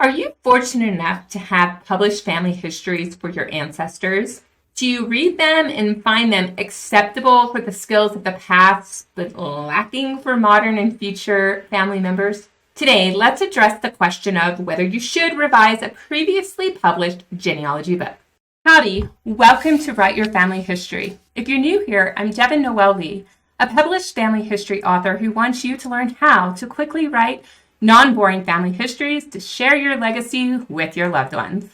Are you fortunate enough to have published family histories for your ancestors? Do you read them and find them acceptable for the skills of the past, but lacking for modern and future family members? Today, let's address the question of whether you should revise a previously published genealogy book. Howdy, welcome to Write Your Family History. If you're new here, I'm Devin Noel Lee, a published family history author who wants you to learn how to quickly write non-boring family histories to share your legacy with your loved ones.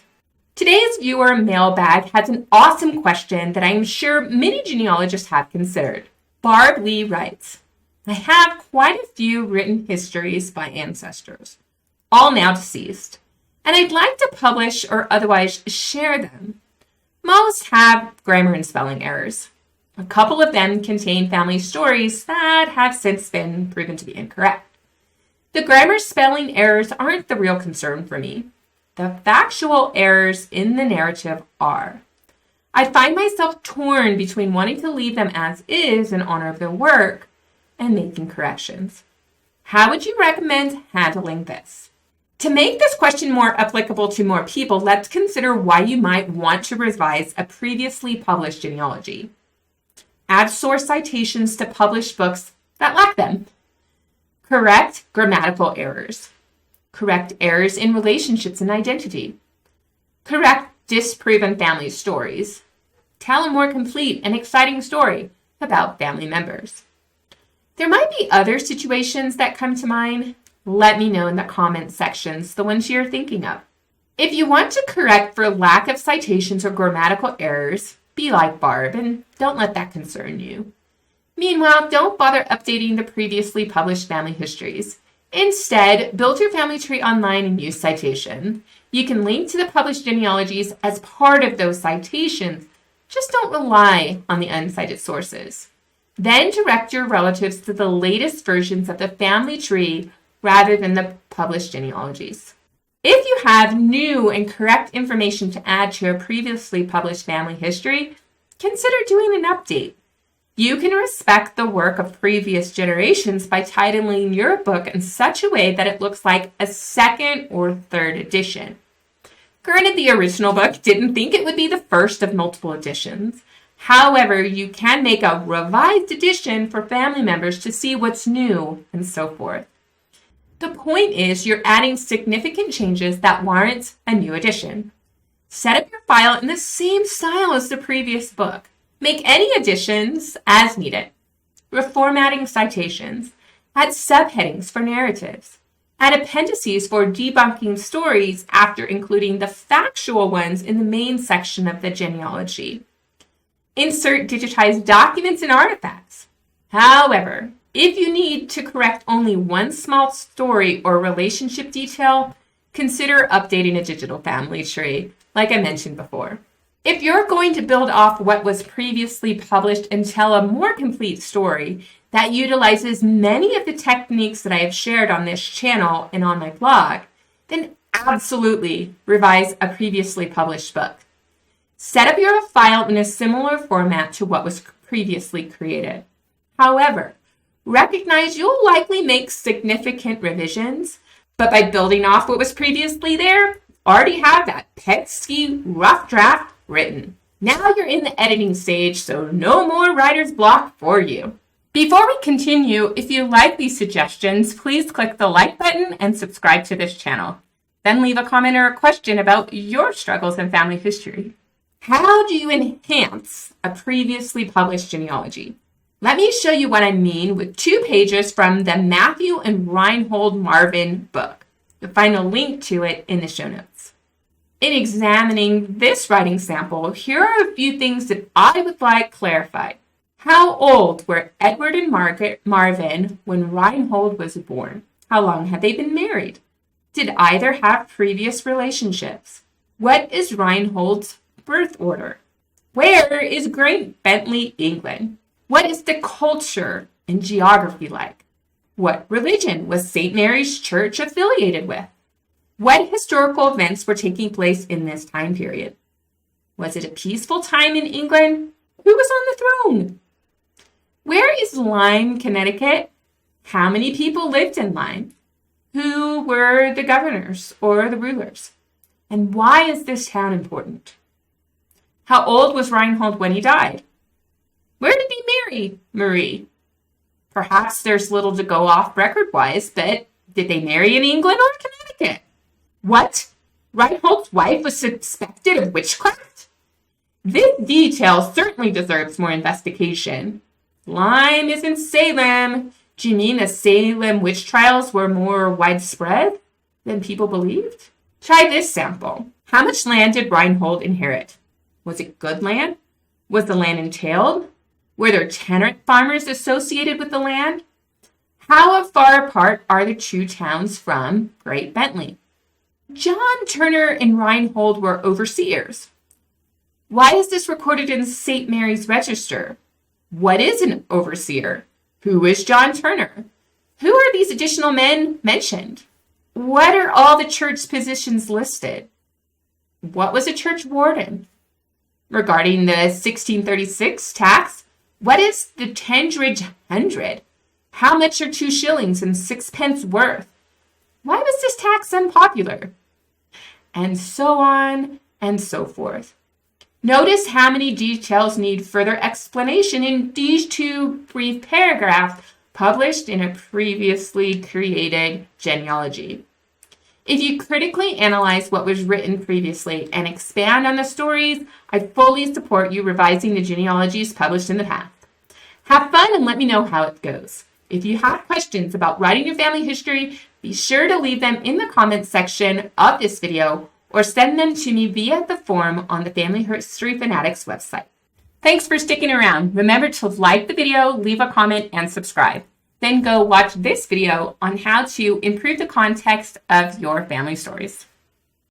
Today's viewer mailbag has an awesome question that I am sure many genealogists have considered. Barb Lee writes, I have quite a few written histories by ancestors, all now deceased, and I'd like to publish or otherwise share them. Most have grammar and spelling errors. A couple of them contain family stories that have since been proven to be incorrect. The grammar spelling errors aren't the real concern for me. The factual errors in the narrative are. I find myself torn between wanting to leave them as is in honor of their work and making corrections. How would you recommend handling this? To make this question more applicable to more people, let's consider why you might want to revise a previously published genealogy. Add source citations to published books that lack them. Correct grammatical errors. Correct errors in relationships and identity. Correct disproven family stories. Tell a more complete and exciting story about family members. There might be other situations that come to mind. Let me know in the comments sections the ones you're thinking of. If you want to correct for lack of citations or grammatical errors, be like Barb and don't let that concern you. Meanwhile, don't bother updating the previously published family histories. Instead, build your family tree online and use citation. You can link to the published genealogies as part of those citations. Just don't rely on the uncited sources. Then direct your relatives to the latest versions of the family tree rather than the published genealogies. If you have new and correct information to add to a previously published family history, consider doing an update. You can respect the work of previous generations by titling your book in such a way that it looks like a second or third edition. Granted, the original book didn't think it would be the first of multiple editions. However, you can make a revised edition for family members to see what's new and so forth. The point is you're adding significant changes that warrant a new edition. Set up your file in the same style as the previous book. Make any additions as needed. Reformatting citations. Add subheadings for narratives. Add appendices for debunking stories after including the factual ones in the main section of the genealogy. Insert digitized documents and artifacts. However, if you need to correct only one small story or relationship detail, consider updating a digital family tree, like I mentioned before. If you're going to build off what was previously published and tell a more complete story that utilizes many of the techniques that I have shared on this channel and on my blog, then absolutely revise a previously published book. Set up your file in a similar format to what was previously created. However, recognize you'll likely make significant revisions, but by building off what was previously there, already have that pesky rough draft written. Now you're in the editing stage, so no more writer's block for you. Before we continue, if you like these suggestions, please click the like button and subscribe to this channel. Then leave a comment or a question about your struggles in family history. How do you enhance a previously published genealogy? Let me show you what I mean with 2 pages from the Matthew and Reinhold Marvin book. You'll find a link to it in the show notes. In examining this writing sample, here are a few things that I would like clarified. How old were Edward and Margaret Marvin when Reinhold was born? How long had they been married? Did either have previous relationships? What is Reinhold's birth order? Where is Great Bentley, England? What is the culture and geography like? What religion was St. Mary's Church affiliated with? What historical events were taking place in this time period? Was it a peaceful time in England? Who was on the throne? Where is Lyme, Connecticut? How many people lived in Lyme? Who were the governors or the rulers? And why is this town important? How old was Reinhold when he died? Where did he marry Marie? Perhaps there's little to go off record-wise, but did they marry in England or Connecticut? What? Reinhold's wife was suspected of witchcraft? This detail certainly deserves more investigation. Lyme is in Salem. Do you mean the Salem witch trials were more widespread than people believed? Try this sample. How much land did Reinhold inherit? Was it good land? Was the land entailed? Were there tenant farmers associated with the land? How far apart are the two towns from Great Bentley? John Turner and Reinhold were overseers. Why is this recorded in St. Mary's Register? What is an overseer? Who is John Turner? Who are these additional men mentioned? What are all the church positions listed? What was a church warden? Regarding the 1636 tax, what is the tendridge hundred? How much are 2 shillings and 6 pence worth? Why was this tax unpopular? And so on and so forth. Notice how many details need further explanation in these 2 brief paragraphs published in a previously created genealogy. If you critically analyze what was written previously and expand on the stories, I fully support you revising the genealogies published in the past. Have fun and let me know how it goes. If you have questions about writing your family history, be sure to leave them in the comments section of this video or send them to me via the form on the Family History Fanatics website. Thanks for sticking around. Remember to like the video, leave a comment, and subscribe. Then go watch this video on how to improve the context of your family stories.